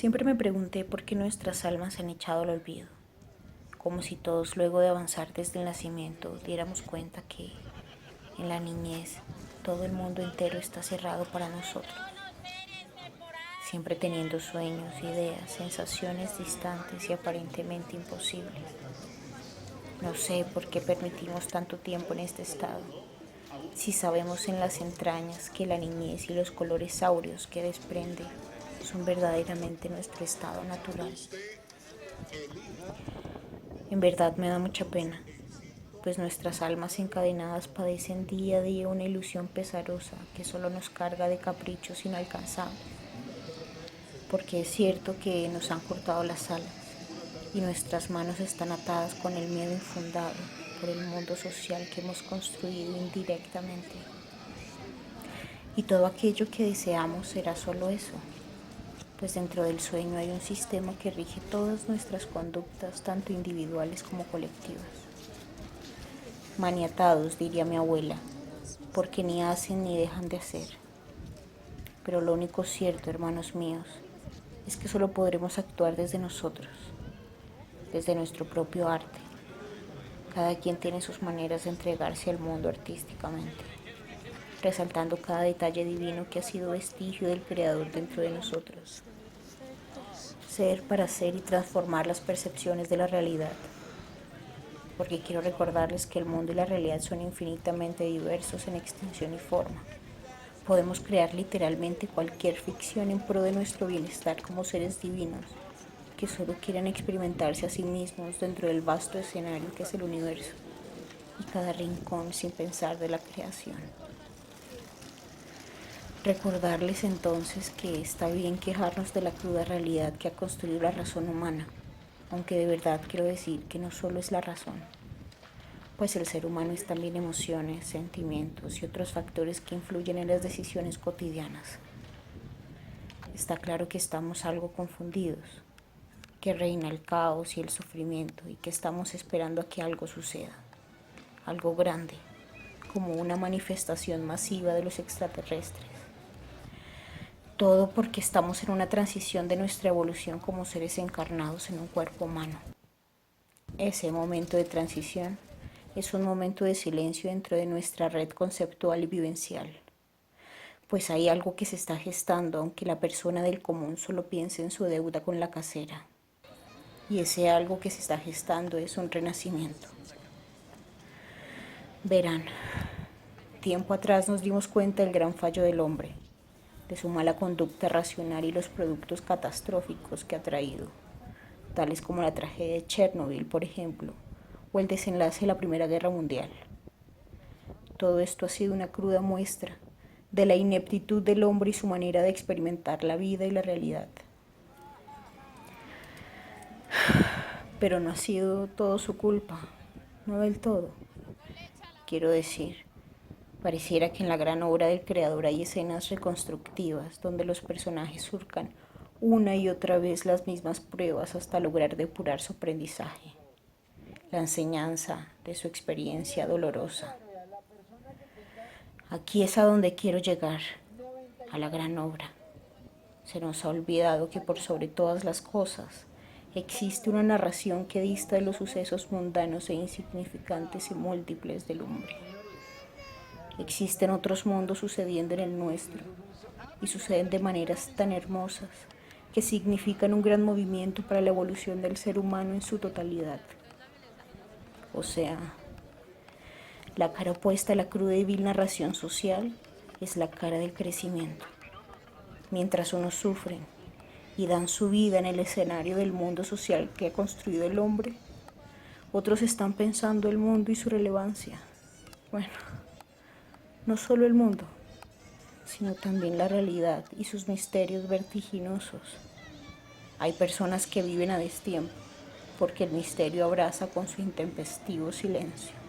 Siempre me pregunté por qué nuestras almas se han echado al olvido, como si todos luego de avanzar desde el nacimiento diéramos cuenta que en la niñez todo el mundo entero está cerrado para nosotros, siempre teniendo sueños, ideas, sensaciones distantes y aparentemente imposibles. No sé por qué permitimos tanto tiempo en este estado, si sabemos en las entrañas que la niñez y los colores áureos que desprende son verdaderamente nuestro estado natural. En verdad me da mucha pena, pues nuestras almas encadenadas padecen día a día una ilusión pesarosa que solo nos carga de caprichos inalcanzables, porque es cierto que nos han cortado las alas y nuestras manos están atadas con el miedo infundado por el mundo social que hemos construido indirectamente. Y todo aquello que deseamos será solo eso, pues dentro del sueño hay un sistema que rige todas nuestras conductas, tanto individuales como colectivas. Maniatados, diría mi abuela, porque ni hacen ni dejan de hacer. Pero lo único cierto, hermanos míos, es que solo podremos actuar desde nosotros, desde nuestro propio arte. Cada quien tiene sus maneras de entregarse al mundo artísticamente, resaltando cada detalle divino que ha sido vestigio del Creador dentro de nosotros. Ser para ser y transformar las percepciones de la realidad, porque quiero recordarles que el mundo y la realidad son infinitamente diversos en extensión y forma. Podemos crear literalmente cualquier ficción en pro de nuestro bienestar como seres divinos que solo quieren experimentarse a sí mismos dentro del vasto escenario que es el universo y cada rincón sin pensar de la creación. Recordarles entonces que está bien quejarnos de la cruda realidad que ha construido la razón humana, aunque de verdad quiero decir que no solo es la razón, pues el ser humano es también emociones, sentimientos y otros factores que influyen en las decisiones cotidianas. Está claro que estamos algo confundidos, que reina el caos y el sufrimiento y que estamos esperando a que algo suceda, algo grande, como una manifestación masiva de los extraterrestres. Todo porque estamos en una transición de nuestra evolución como seres encarnados en un cuerpo humano. Ese momento de transición es un momento de silencio dentro de nuestra red conceptual y vivencial, pues hay algo que se está gestando aunque la persona del común solo piense en su deuda con la casera. Y ese algo que se está gestando es un renacimiento. Verán, tiempo atrás nos dimos cuenta del gran fallo del hombre, de su mala conducta racional y los productos catastróficos que ha traído, tales como la tragedia de Chernobyl, por ejemplo, o el desenlace de la Primera Guerra Mundial. Todo esto ha sido una cruda muestra de la ineptitud del hombre y su manera de experimentar la vida y la realidad. Pero no ha sido todo su culpa, no del todo. Quiero decir, pareciera que en la gran obra del creador hay escenas reconstructivas donde los personajes surcan una y otra vez las mismas pruebas hasta lograr depurar su aprendizaje, la enseñanza de su experiencia dolorosa. Aquí es a donde quiero llegar, a la gran obra. Se nos ha olvidado que por sobre todas las cosas existe una narración que dista de los sucesos mundanos e insignificantes y múltiples del hombre. Existen otros mundos sucediendo en el nuestro y suceden de maneras tan hermosas que significan un gran movimiento para la evolución del ser humano en su totalidad. O sea, la cara opuesta a la cruda y vil narración social es la cara del crecimiento. Mientras unos sufren y dan su vida en el escenario del mundo social que ha construido el hombre, otros están pensando el mundo y su relevancia. Bueno, no solo el mundo, sino también la realidad y sus misterios vertiginosos. Hay personas que viven a destiempo, porque el misterio abraza con su intempestivo silencio.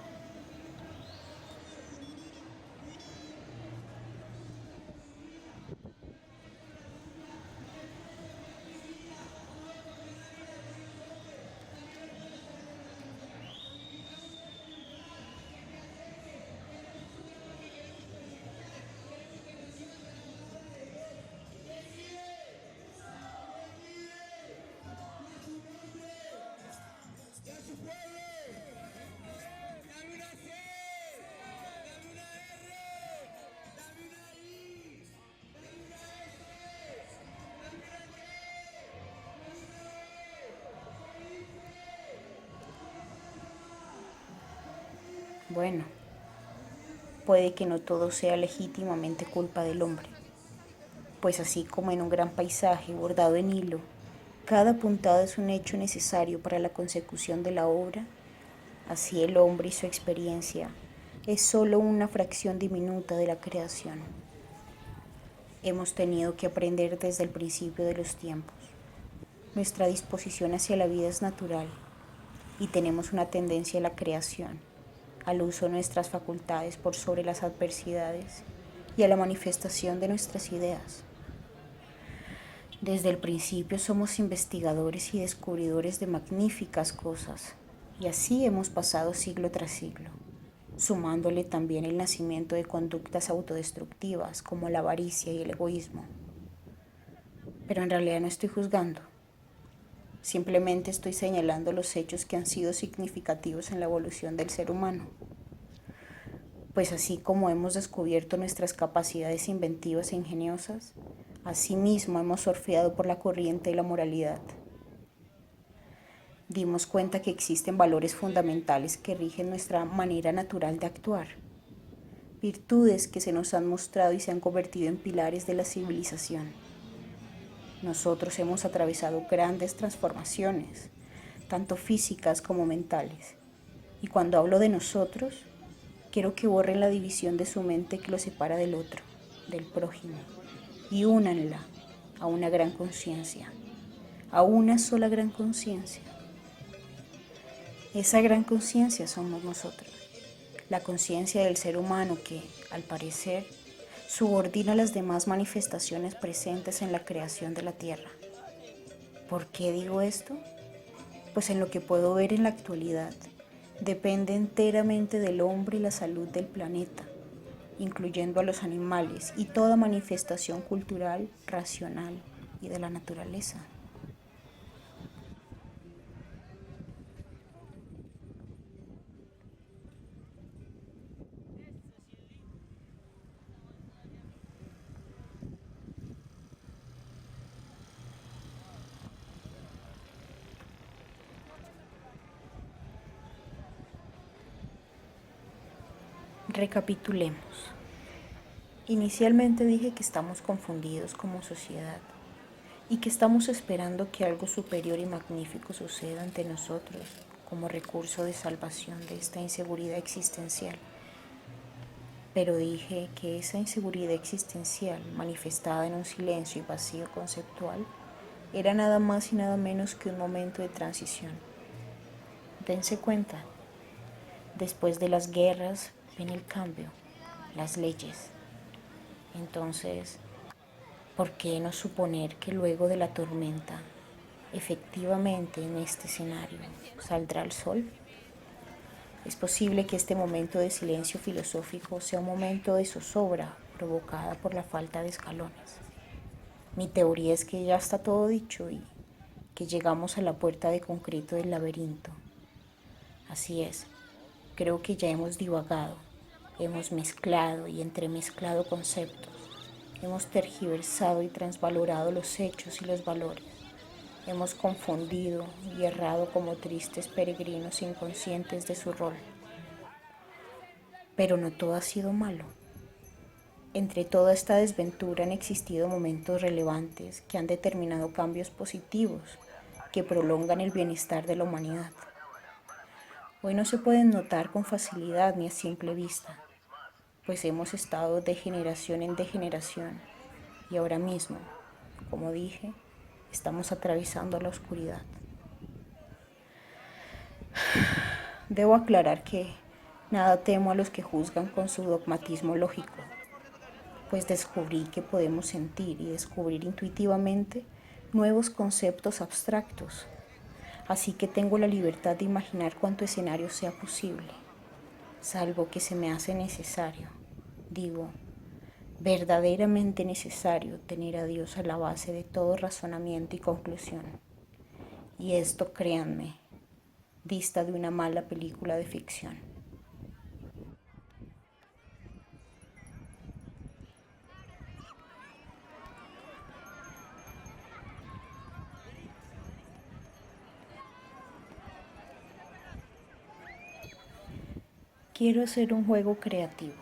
Bueno, puede que no todo sea legítimamente culpa del hombre, pues así como en un gran paisaje bordado en hilo, cada puntada es un hecho necesario para la consecución de la obra, así el hombre y su experiencia es solo una fracción diminuta de la creación. Hemos tenido que aprender desde el principio de los tiempos. Nuestra disposición hacia la vida es natural y tenemos una tendencia a la creación, al uso de nuestras facultades por sobre las adversidades y a la manifestación de nuestras ideas. Desde el principio somos investigadores y descubridores de magníficas cosas, y así hemos pasado siglo tras siglo, sumándole también el nacimiento de conductas autodestructivas como la avaricia y el egoísmo. Pero en realidad no estoy juzgando, simplemente estoy señalando los hechos que han sido significativos en la evolución del ser humano. Pues así como hemos descubierto nuestras capacidades inventivas e ingeniosas, asimismo hemos surfeado por la corriente de la moralidad. Dimos cuenta que existen valores fundamentales que rigen nuestra manera natural de actuar, virtudes que se nos han mostrado y se han convertido en pilares de la civilización. Nosotros hemos atravesado grandes transformaciones, tanto físicas como mentales, y cuando hablo de nosotros, quiero que borren la división de su mente que lo separa del otro, del prójimo, y únanla a una gran conciencia, a una sola gran conciencia. Esa gran conciencia somos nosotros, la conciencia del ser humano que, al parecer, subordina las demás manifestaciones presentes en la creación de la Tierra. ¿Por qué digo esto? Pues en lo que puedo ver en la actualidad, depende enteramente del hombre y la salud del planeta, incluyendo a los animales y toda manifestación cultural, racional y de la naturaleza. Recapitulemos. Inicialmente dije que estamos confundidos como sociedad y que estamos esperando que algo superior y magnífico suceda ante nosotros como recurso de salvación de esta inseguridad existencial. Pero dije que esa inseguridad existencial, manifestada en un silencio y vacío conceptual, era nada más y nada menos que un momento de transición. Dense cuenta, después de las guerras viene el cambio, las leyes. Entonces, ¿por qué no suponer que luego de la tormenta, efectivamente en este escenario, saldrá el sol? Es posible que este momento de silencio filosófico sea un momento de zozobra provocada por la falta de escalones. Mi teoría es que ya está todo dicho y que llegamos a la puerta de concreto del laberinto. Así es, creo que ya hemos divagado, hemos mezclado y entremezclado conceptos, hemos tergiversado y transvalorado los hechos y los valores, hemos confundido y errado como tristes peregrinos inconscientes de su rol. Pero no todo ha sido malo. Entre toda esta desventura han existido momentos relevantes que han determinado cambios positivos que prolongan el bienestar de la humanidad. Hoy no se pueden notar con facilidad ni a simple vista, pues hemos estado de generación en degeneración y ahora mismo, como dije, estamos atravesando la oscuridad. Debo aclarar que nada temo a los que juzgan con su dogmatismo lógico, pues descubrí que podemos sentir y descubrir intuitivamente nuevos conceptos abstractos, así que tengo la libertad de imaginar cuánto escenario sea posible, salvo que se me hace necesario, digo, verdaderamente necesario tener a Dios a la base de todo razonamiento y conclusión. Y esto, créanme, dista de una mala película de ficción. Quiero hacer un juego creativo.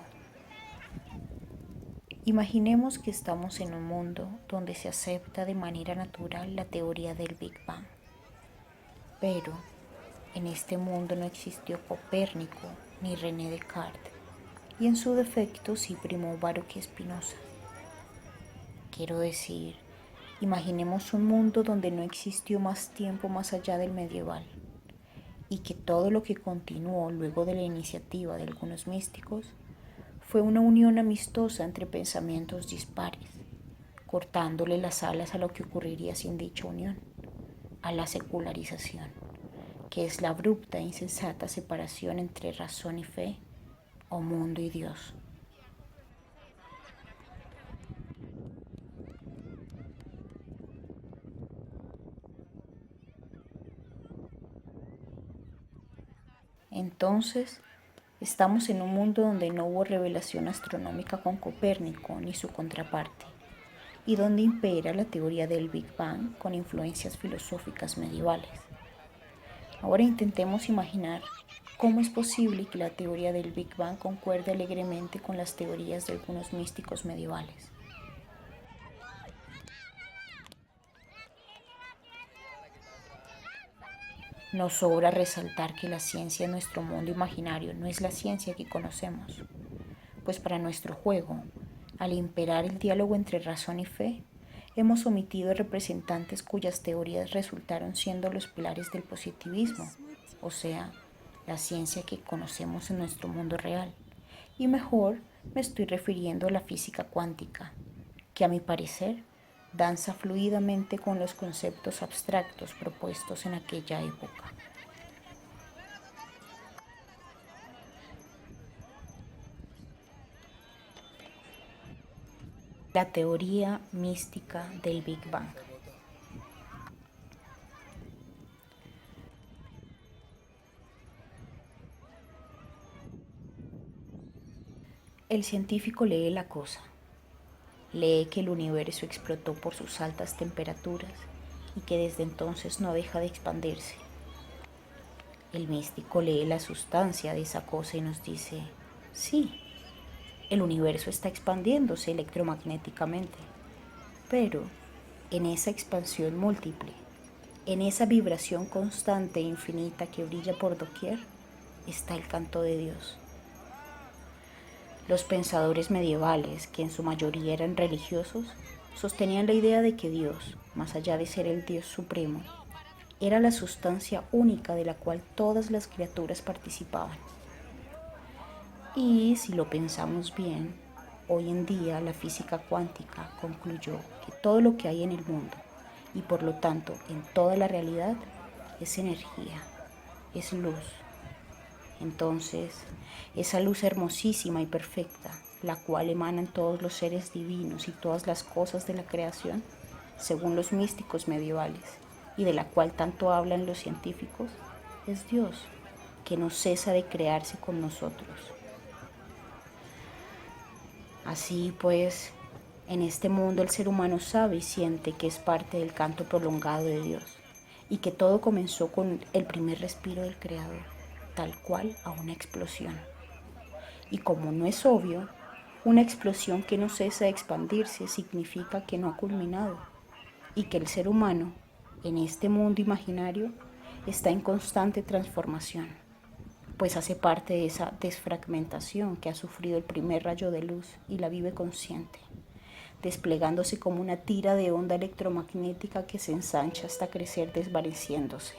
Imaginemos que estamos en un mundo donde se acepta de manera natural la teoría del Big Bang. Pero en este mundo no existió Copérnico ni René Descartes, y en su defecto sí primó Baruch Spinoza. Quiero decir, imaginemos un mundo donde no existió más tiempo más allá del medieval, y que todo lo que continuó luego de la iniciativa de algunos místicos fue una unión amistosa entre pensamientos dispares, cortándole las alas a lo que ocurriría sin dicha unión, a la secularización, que es la abrupta e insensata separación entre razón y fe, o mundo y Dios. Entonces, estamos en un mundo donde no hubo revelación astronómica con Copérnico ni su contraparte, y donde impera la teoría del Big Bang con influencias filosóficas medievales. Ahora intentemos imaginar cómo es posible que la teoría del Big Bang concuerde alegremente con las teorías de algunos místicos medievales. Nos sobra resaltar que la ciencia en nuestro mundo imaginario no es la ciencia que conocemos, pues para nuestro juego, al imperar el diálogo entre razón y fe, hemos omitido representantes cuyas teorías resultaron siendo los pilares del positivismo, o sea, la ciencia que conocemos en nuestro mundo real. Y mejor me estoy refiriendo a la física cuántica, que a mi parecer danza fluidamente con los conceptos abstractos propuestos en aquella época. La teoría mística del Big Bang. El científico lee la cosa, lee que el universo explotó por sus altas temperaturas y que desde entonces no deja de expandirse. El místico lee la sustancia de esa cosa y nos dice, sí, el universo está expandiéndose electromagnéticamente, pero en esa expansión múltiple, en esa vibración constante e infinita que brilla por doquier, está el canto de Dios. Los pensadores medievales, que en su mayoría eran religiosos, sostenían la idea de que Dios, más allá de ser el Dios supremo, era la sustancia única de la cual todas las criaturas participaban. Y si lo pensamos bien, hoy en día la física cuántica concluyó que todo lo que hay en el mundo, y por lo tanto en toda la realidad, es energía, es luz. Entonces, esa luz hermosísima y perfecta, la cual emanan todos los seres divinos y todas las cosas de la creación, según los místicos medievales, y de la cual tanto hablan los científicos, es Dios, que no cesa de crearse con nosotros. Así pues, en este mundo el ser humano sabe y siente que es parte del canto prolongado de Dios, y que todo comenzó con el primer respiro del Creador, tal cual a una explosión. Y como no es obvio, una explosión que no cesa de expandirse significa que no ha culminado y que el ser humano, en este mundo imaginario, está en constante transformación, pues hace parte de esa desfragmentación que ha sufrido el primer rayo de luz y la vive consciente, desplegándose como una tira de onda electromagnética que se ensancha hasta crecer desvaneciéndose.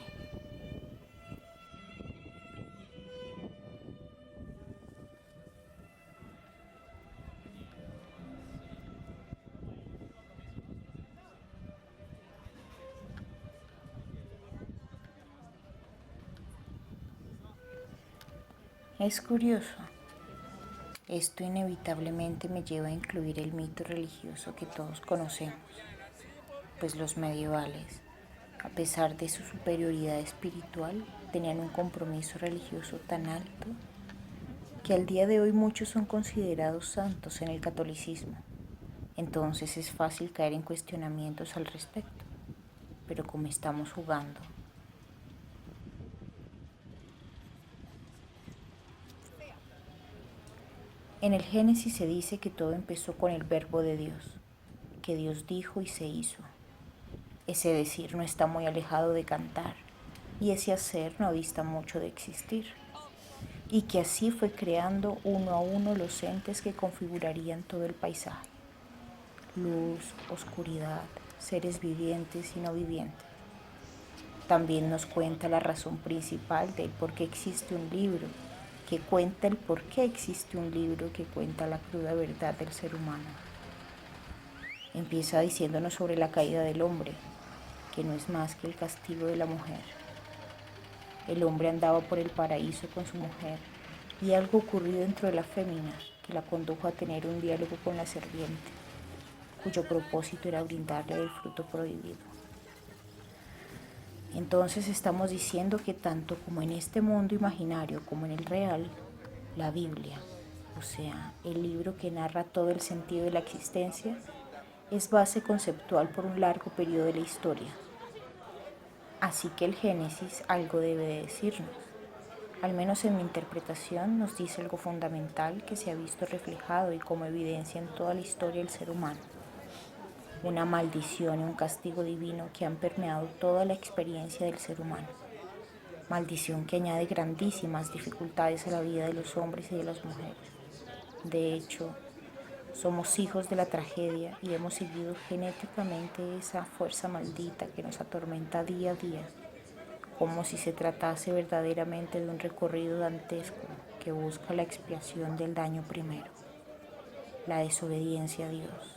Es curioso. Esto inevitablemente me lleva a incluir el mito religioso que todos conocemos, pues los medievales, a pesar de su superioridad espiritual, tenían un compromiso religioso tan alto que al día de hoy muchos son considerados santos en el catolicismo. Entonces es fácil caer en cuestionamientos al respecto, pero como estamos jugando, En el Génesis se dice que todo empezó con el verbo de Dios, que Dios dijo y se hizo. Ese decir no está muy alejado de cantar, y ese hacer no dista mucho de existir, y que así fue creando uno a uno los entes que configurarían todo el paisaje: luz, oscuridad, seres vivientes y no vivientes. También nos cuenta la razón principal del por qué existe un libro, que cuenta el por qué existe un libro que cuenta la cruda verdad del ser humano. Empieza diciéndonos sobre la caída del hombre, que no es más que el castigo de la mujer. El hombre andaba por el paraíso con su mujer, y algo ocurrió dentro de la fémina que la condujo a tener un diálogo con la serpiente, cuyo propósito era brindarle el fruto prohibido. Entonces estamos diciendo que tanto como en este mundo imaginario como en el real, la Biblia, o sea, el libro que narra todo el sentido de la existencia, es base conceptual por un largo periodo de la historia. Así que el Génesis algo debe de decirnos. Al menos en mi interpretación nos dice algo fundamental que se ha visto reflejado y como evidencia en toda la historia del ser humano. Una maldición y un castigo divino que han permeado toda la experiencia del ser humano. Maldición que añade grandísimas dificultades a la vida de los hombres y de las mujeres. De hecho, somos hijos de la tragedia y hemos seguido genéticamente esa fuerza maldita que nos atormenta día a día, como si se tratase verdaderamente de un recorrido dantesco que busca la expiación del daño primero, la desobediencia a Dios.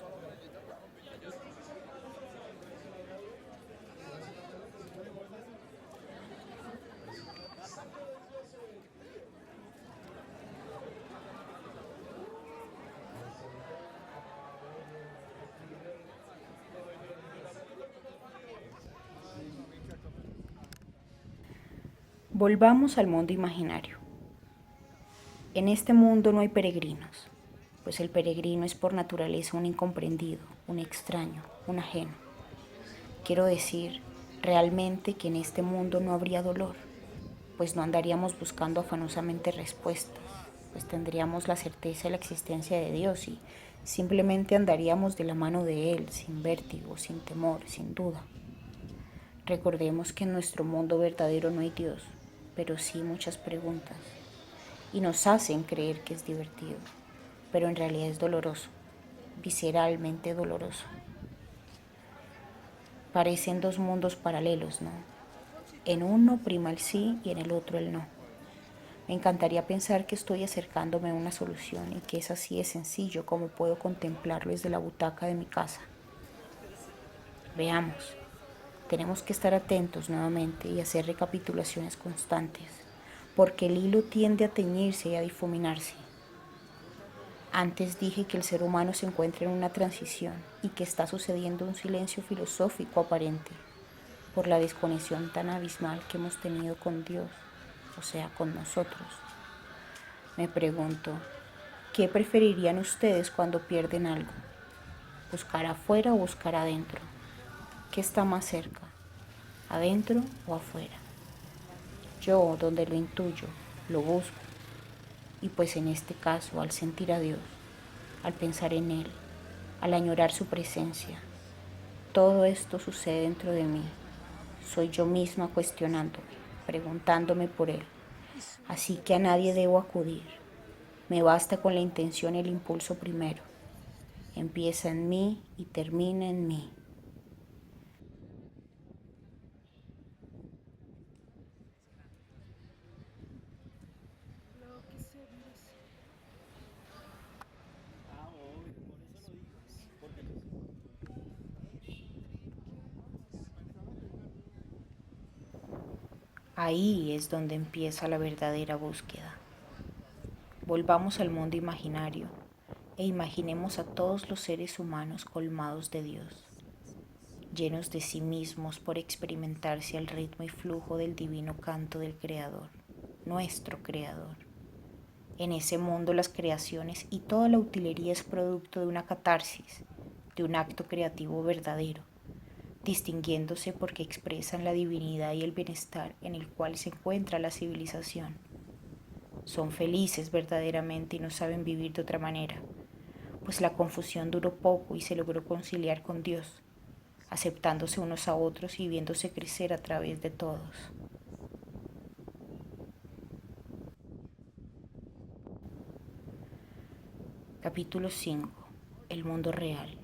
Volvamos al mundo imaginario. En este mundo no hay peregrinos, pues el peregrino es por naturaleza un incomprendido, un extraño, un ajeno. Quiero decir, realmente que en este mundo no habría dolor, pues no andaríamos buscando afanosamente respuestas, pues tendríamos la certeza de la existencia de Dios y simplemente andaríamos de la mano de Él, sin vértigo, sin temor, sin duda. Recordemos que en nuestro mundo verdadero no hay Dios, pero sí muchas preguntas, y nos hacen creer que es divertido, pero en realidad es doloroso, visceralmente doloroso. Parecen dos mundos paralelos, ¿no? En uno prima el sí y en el otro el no. Me encantaría pensar que estoy acercándome a una solución y que es así de sencillo como puedo contemplarlo desde la butaca de mi casa. Veamos, tenemos que estar atentos nuevamente y hacer recapitulaciones constantes, porque el hilo tiende a teñirse y a difuminarse. Antes dije que el ser humano se encuentra en una transición y que está sucediendo un silencio filosófico aparente por la desconexión tan abismal que hemos tenido con Dios, o sea, con nosotros. Me pregunto, ¿qué preferirían ustedes cuando pierden algo? ¿Buscar afuera o buscar adentro? ¿Qué está más cerca? ¿Adentro o afuera? Yo, donde lo intuyo, lo busco. Y pues en este caso, al sentir a Dios, al pensar en Él, al añorar su presencia, todo esto sucede dentro de mí. Soy yo misma cuestionándome, preguntándome por Él. Así que a nadie debo acudir. Me basta con la intención y el impulso primero. Empieza en mí y termina en mí. Ahí es donde empieza la verdadera búsqueda. Volvamos al mundo imaginario e imaginemos a todos los seres humanos colmados de Dios, llenos de sí mismos por experimentarse al ritmo y flujo del divino canto del Creador, nuestro Creador. En ese mundo las creaciones y toda la utilería es producto de una catarsis, de un acto creativo verdadero, distinguiéndose porque expresan la divinidad y el bienestar en el cual se encuentra la civilización. Son felices verdaderamente y no saben vivir de otra manera, pues la confusión duró poco y se logró conciliar con Dios, aceptándose unos a otros y viéndose crecer a través de todos. Capítulo 5. El mundo real.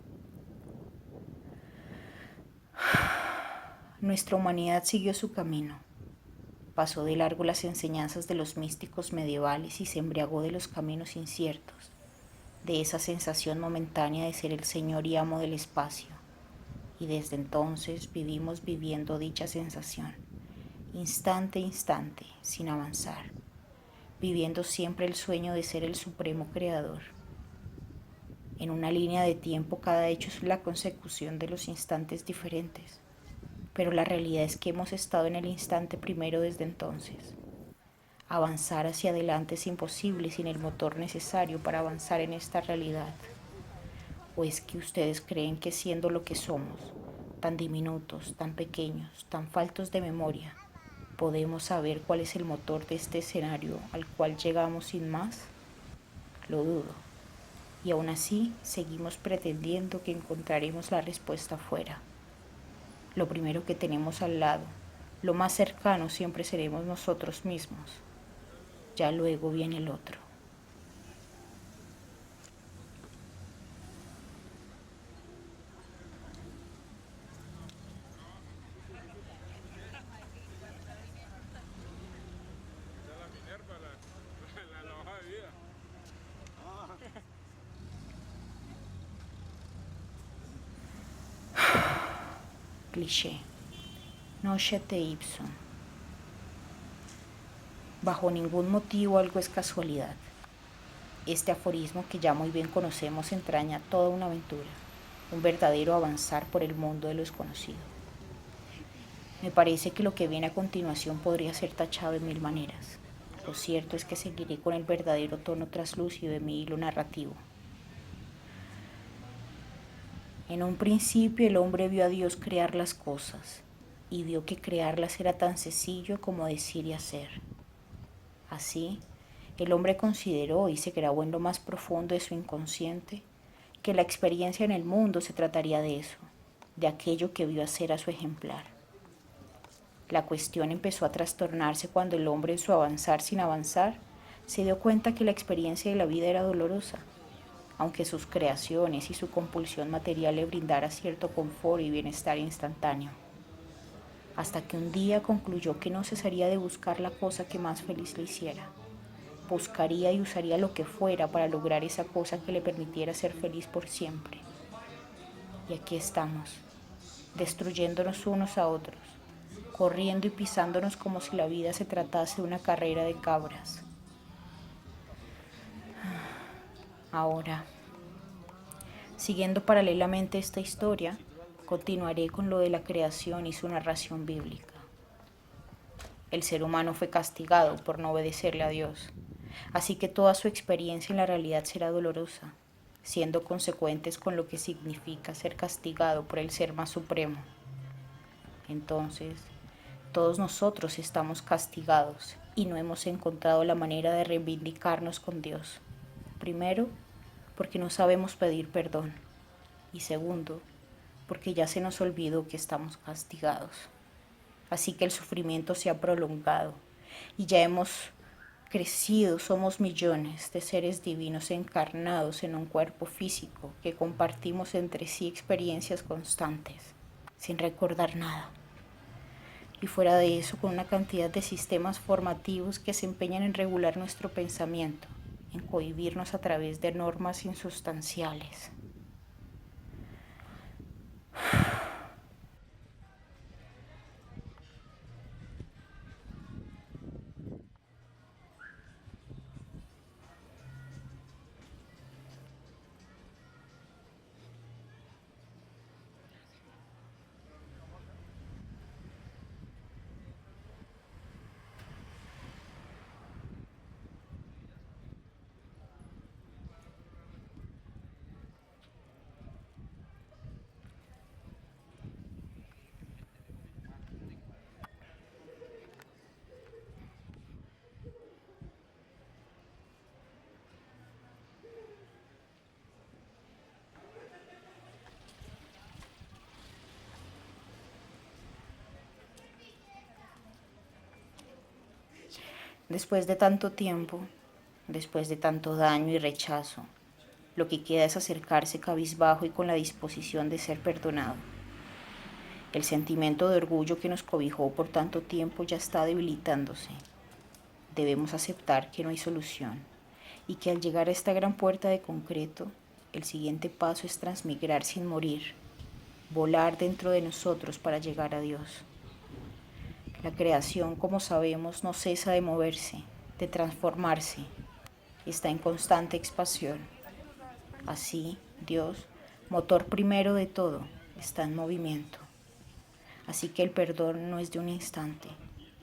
Nuestra humanidad siguió su camino. Pasó de largo las enseñanzas de los místicos medievales y se embriagó de los caminos inciertos, de esa sensación momentánea de ser el señor y amo del espacio. Y desde entonces vivimos viviendo dicha sensación, instante a instante, sin avanzar, viviendo siempre el sueño de ser el supremo creador. En una línea de tiempo cada hecho es la consecución de los instantes diferentes, pero la realidad es que hemos estado en el instante primero desde entonces. Avanzar hacia adelante es imposible sin el motor necesario para avanzar en esta realidad. ¿O es que ustedes creen que siendo lo que somos, tan diminutos, tan pequeños, tan faltos de memoria, podemos saber cuál es el motor de este escenario al cual llegamos sin más? Lo dudo. Y aún así seguimos pretendiendo que encontraremos la respuesta afuera. Lo primero que tenemos al lado, lo más cercano siempre seremos nosotros mismos. Ya luego viene el otro. Cliché. Nocete ipsum. Bajo ningún motivo algo es casualidad. Este aforismo que ya muy bien conocemos entraña toda una aventura, un verdadero avanzar por el mundo de lo desconocido. Me parece que lo que viene a continuación podría ser tachado de mil maneras. Lo cierto es que seguiré con el verdadero tono traslúcido de mi hilo narrativo. En un principio el hombre vio a Dios crear las cosas y vio que crearlas era tan sencillo como decir y hacer. Así, el hombre consideró y se grabó en lo más profundo de su inconsciente que la experiencia en el mundo se trataría de eso, de aquello que vio hacer a su ejemplar. La cuestión empezó a trastornarse cuando el hombre, en su avanzar sin avanzar, se dio cuenta que la experiencia de la vida era dolorosa, aunque sus creaciones y su compulsión material le brindara cierto confort y bienestar instantáneo. Hasta que un día concluyó que no cesaría de buscar la cosa que más feliz le hiciera. Buscaría y usaría lo que fuera para lograr esa cosa que le permitiera ser feliz por siempre. Y aquí estamos, destruyéndonos unos a otros, corriendo y pisándonos como si la vida se tratase de una carrera de cabras. Ahora, siguiendo paralelamente esta historia, continuaré con lo de la creación y su narración bíblica. El ser humano fue castigado por no obedecerle a Dios, así que toda su experiencia en la realidad será dolorosa, siendo consecuentes con lo que significa ser castigado por el Ser más Supremo. Entonces, todos nosotros estamos castigados y no hemos encontrado la manera de reivindicarnos con Dios. Primero, porque no sabemos pedir perdón. Y segundo, porque ya se nos olvidó que estamos castigados. Así que el sufrimiento se ha prolongado y ya hemos crecido, somos millones de seres divinos encarnados en un cuerpo físico que compartimos entre sí experiencias constantes, sin recordar nada. Y fuera de eso, con una cantidad de sistemas formativos que se empeñan en regular nuestro pensamiento, en cohibirnos a través de normas insustanciales. Después de tanto tiempo, después de tanto daño y rechazo, lo que queda es acercarse cabizbajo y con la disposición de ser perdonado. El sentimiento de orgullo que nos cobijó por tanto tiempo ya está debilitándose. Debemos aceptar que no hay solución y que al llegar a esta gran puerta de concreto, el siguiente paso es transmigrar sin morir, volar dentro de nosotros para llegar a Dios. La creación, como sabemos, no cesa de moverse, de transformarse, está en constante expansión. Así, Dios, motor primero de todo, está en movimiento. Así que el perdón no es de un instante,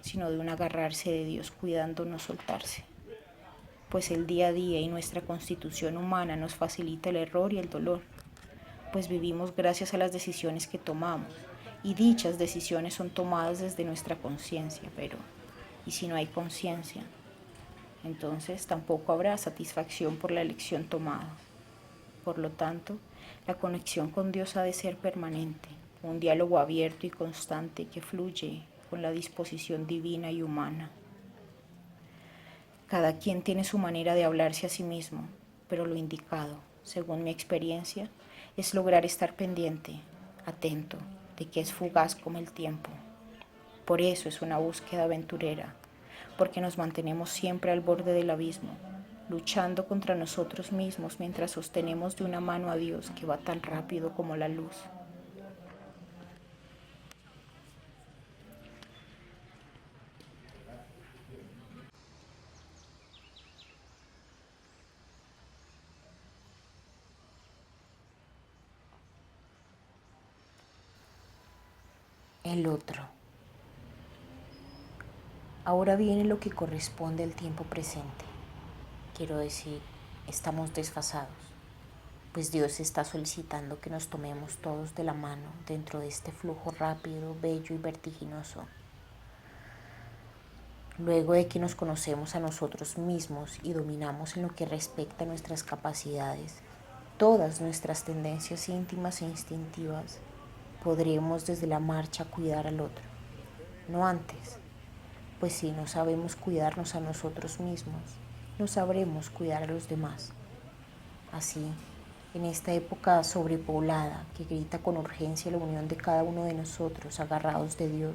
sino de un agarrarse de Dios cuidando no soltarse. Pues el día a día y nuestra constitución humana nos facilita el error y el dolor, pues vivimos gracias a las decisiones que tomamos, y dichas decisiones son tomadas desde nuestra conciencia, pero ¿y si no hay conciencia? Entonces tampoco habrá satisfacción por la elección tomada. Por lo tanto, la conexión con Dios ha de ser permanente, un diálogo abierto y constante que fluye con la disposición divina y humana. Cada quien tiene su manera de hablarse a sí mismo, pero lo indicado, según mi experiencia, es lograr estar pendiente, atento, de que es fugaz como el tiempo. Por eso es una búsqueda aventurera, porque nos mantenemos siempre al borde del abismo, luchando contra nosotros mismos mientras sostenemos de una mano a Dios que va tan rápido como la luz. El otro. Ahora viene lo que corresponde al tiempo presente. Quiero decir, estamos desfasados, pues Dios está solicitando que nos tomemos todos de la mano dentro de este flujo rápido, bello y vertiginoso. Luego de que nos conocemos a nosotros mismos y dominamos en lo que respecta a nuestras capacidades, todas nuestras tendencias íntimas e instintivas, podremos desde la marcha cuidar al otro, no antes, pues si no sabemos cuidarnos a nosotros mismos, no sabremos cuidar a los demás. Así, en esta época sobrepoblada que grita con urgencia la unión de cada uno de nosotros agarrados de Dios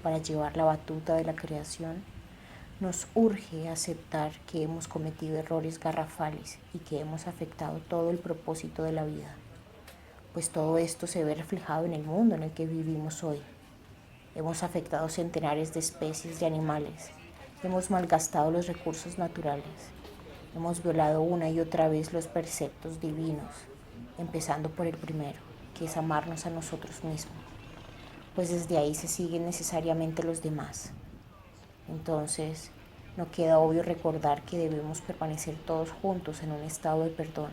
para llevar la batuta de la creación, nos urge aceptar que hemos cometido errores garrafales y que hemos afectado todo el propósito de la vida, pues todo esto se ve reflejado en el mundo en el que vivimos hoy. Hemos afectado centenares de especies de animales, hemos malgastado los recursos naturales, hemos violado una y otra vez los preceptos divinos, empezando por el primero, que es amarnos a nosotros mismos, pues desde ahí se siguen necesariamente los demás. Entonces, no queda obvio recordar que debemos permanecer todos juntos en un estado de perdón,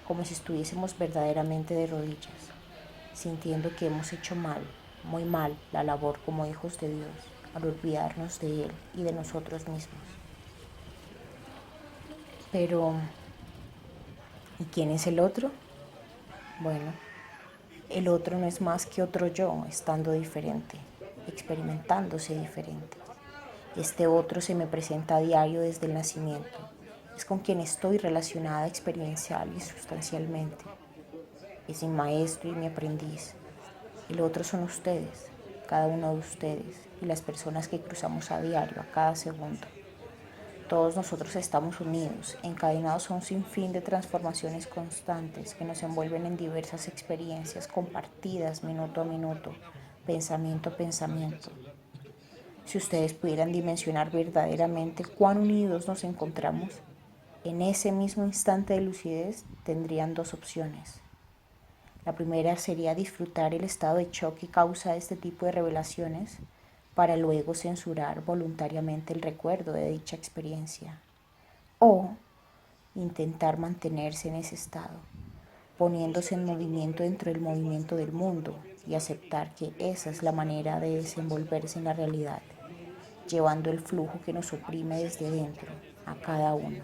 como si estuviésemos verdaderamente de rodillas, sintiendo que hemos hecho mal, muy mal, la labor como hijos de Dios, al olvidarnos de Él y de nosotros mismos. Pero, ¿y quién es el otro? Bueno, el otro no es más que otro yo, estando diferente, experimentándose diferente. Este otro se me presenta a diario desde el nacimiento. Es con quien estoy relacionada experiencial y sustancialmente. Es mi maestro y mi aprendiz. El otro son ustedes, cada uno de ustedes y las personas que cruzamos a diario, a cada segundo. Todos nosotros estamos unidos, encadenados a un sinfín de transformaciones constantes que nos envuelven en diversas experiencias compartidas minuto a minuto, pensamiento a pensamiento. Si ustedes pudieran dimensionar verdaderamente cuán unidos nos encontramos, en ese mismo instante de lucidez tendrían dos opciones. La primera sería disfrutar el estado de shock que causa este tipo de revelaciones para luego censurar voluntariamente el recuerdo de dicha experiencia. O intentar mantenerse en ese estado, poniéndose en movimiento dentro del movimiento del mundo y aceptar que esa es la manera de desenvolverse en la realidad, llevando el flujo que nos oprime desde dentro a cada uno.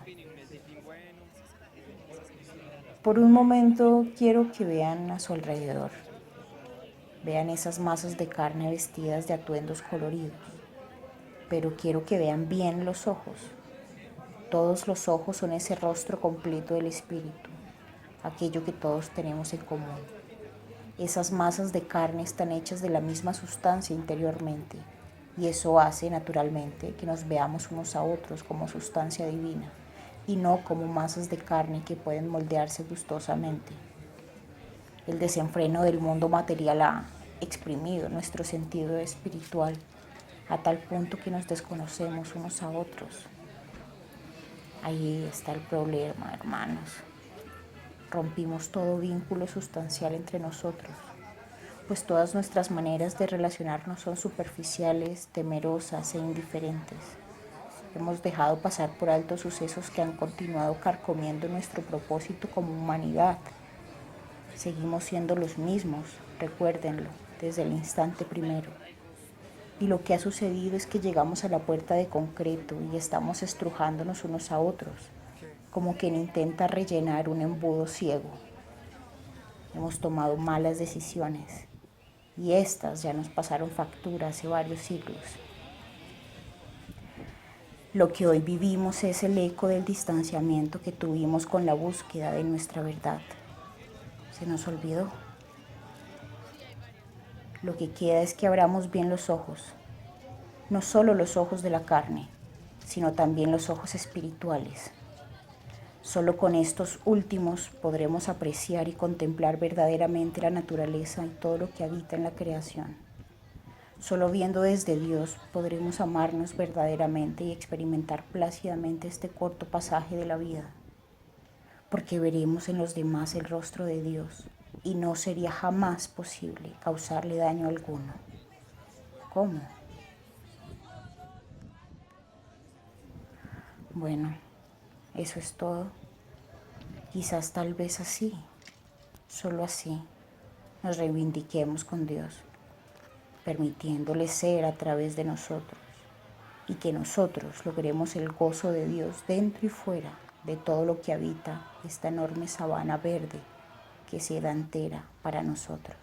Por un momento quiero que vean a su alrededor. Vean esas masas de carne vestidas de atuendos coloridos. pero quiero que vean bien los ojos. Todos los ojos son ese rostro completo del espíritu, aquello que todos tenemos en común. Esas masas de carne están hechas de la misma sustancia interiormente, y eso hace naturalmente que nos veamos unos a otros como sustancia divina y no como masas de carne que pueden moldearse gustosamente. El desenfreno del mundo material ha exprimido nuestro sentido espiritual a tal punto que nos desconocemos unos a otros. Ahí está el problema, hermanos. Rompimos todo vínculo sustancial entre nosotros, pues todas nuestras maneras de relacionarnos son superficiales, temerosas e indiferentes. Hemos dejado pasar por alto sucesos que han continuado carcomiendo nuestro propósito como humanidad. Seguimos siendo los mismos, recuérdenlo, desde el instante primero. Y lo que ha sucedido es que llegamos a la puerta de concreto y estamos estrujándonos unos a otros, como quien intenta rellenar un embudo ciego. Hemos tomado malas decisiones y estas ya nos pasaron factura hace varios siglos. Lo que hoy vivimos es el eco del distanciamiento que tuvimos con la búsqueda de nuestra verdad. Se nos olvidó. Lo que queda es que abramos bien los ojos, no solo los ojos de la carne, sino también los ojos espirituales. Solo con estos últimos podremos apreciar y contemplar verdaderamente la naturaleza y todo lo que habita en la creación. Solo viendo desde Dios podremos amarnos verdaderamente y experimentar plácidamente este corto pasaje de la vida, porque veremos en los demás el rostro de Dios y no sería jamás posible causarle daño alguno. ¿Cómo? Bueno, eso es todo. Quizás tal vez así, solo así, nos reivindiquemos con Dios, permitiéndole ser a través de nosotros y que nosotros logremos el gozo de Dios dentro y fuera de todo lo que habita esta enorme sabana verde que se da entera para nosotros.